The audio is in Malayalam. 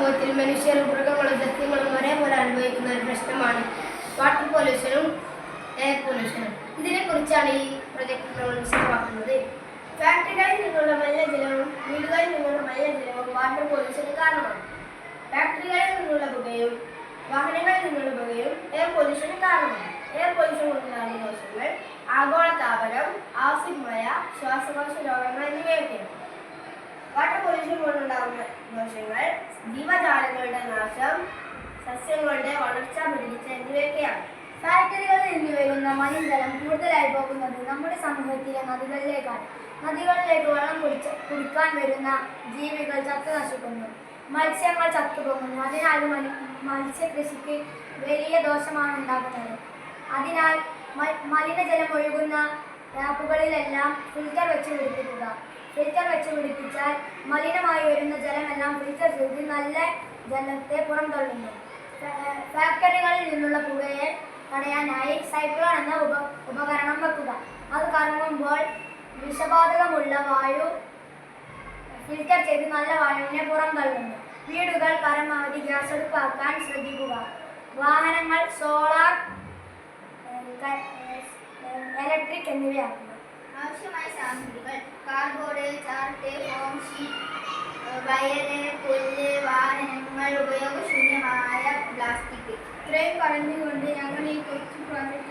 സമൂഹത്തിൽ മനുഷ്യരും മൃഗങ്ങളും സസ്യങ്ങളും ഒരേപോലെ അനുഭവിക്കുന്ന ഒരു പ്രശ്നമാണ് വാട്ടർ പൊല്യൂഷനും എയർ പൊല്യൂഷനും. ഇതിനെക്കുറിച്ചാണ് ഈ പ്രൊജക്ട് നമ്മൾ വിശദമാക്കുന്നത്. ഫാക്ടറികളിൽ നിന്നുള്ള മലിനജലവും വീടുകളിൽ നിന്നുള്ള മലിനജലവും വാട്ടർ പൊല്യൂഷന് കാരണമാണ്. ഫാക്ടറികളിൽ നിന്നുള്ള പുകയും വാഹനങ്ങളിൽ നിന്നുള്ള പുകയും എയർ പൊല്യൂഷന് കാരണമാണ്. എയർ പൊല്യൂഷൻ കൊണ്ടുണ്ടാകുന്ന ദോഷങ്ങൾ ആഗോളതാപനം, ആസിഡ് മഴ, ശ്വാസകോശ രോഗങ്ങൾ എന്നിവയൊക്കെയാണ്. വാട്ടർ പൊല്യൂഷൻ കൊണ്ടുണ്ടാകുന്ന ദോഷങ്ങൾ ജീവജാലങ്ങളുടെ നാശം, സസ്യങ്ങളുടെ വളർച്ച പരിധിച്ച എന്നിവയൊക്കെയാണ്. ഫാക്ടറികളിൽ നിന്ന് വരുന്ന മലിനജലം കൂടുതലായി പോകുന്നത് നമ്മുടെ സമൂഹത്തിലെ നദികളിലേക്കാണ്. നദികളിലേക്ക് വെള്ളം കുടിക്കാൻ വരുന്ന ജീവികൾ ചത്തു നശിക്കുന്നു, മത്സ്യങ്ങൾ ചത്തുപോകുന്നു. അതിനാൽ മത്സ്യകൃഷിക്ക് വലിയ ദോഷമാണ് ഉണ്ടാകുന്നത്. അതിനാൽ മലിനജലം ഒഴുകുന്ന ടാപ്പുകളിലെല്ലാം ഫിൽറ്റർ വെച്ച് പിടിപ്പിക്കുക. ഫിൽറ്റർ വെച്ച് പിടിപ്പിച്ചാൽ മലിനമായി വരുന്ന ജലമെല്ലാം ഫിൽറ്റർ ചെയ്ത് നല്ല ജലത്തെ പുറംതള്ളുന്നു. ഫാക്ടറികളിൽ നിന്നുള്ള പുകയെ തടയാനായി സൈക്ലോൺ എന്ന ഉപകരണം വെക്കുക. അത് കറങ്ങുമ്പോൾ വിഷബാധകമുള്ള വായു ഫിൽറ്റർ ചെയ്ത് നല്ല വായുവിനെ പുറംതള്ളുന്നു. വീടുകൾ പരമാവധി ഗ്യാസ് അടുപ്പാക്കാൻ ശ്രദ്ധിക്കുക. വാഹനങ്ങൾ സോളാർ, ഇലക്ട്രിക് എന്നിവയാക്കുക. ആവശ്യമായ സാമഗ്രികൾ കാർഡ്ബോർഡ്, ചാർട്ട്, ഫോം ഷീറ്റ്, വയറ്, പുല്ല്, വാഹനങ്ങൾ, ഉപയോഗശൂന്യമായ പ്ലാസ്റ്റിക്. ഇത്രയും പറഞ്ഞുകൊണ്ട് ഞങ്ങൾ ഈ കൊച്ചു പ്രോജക്റ്റ്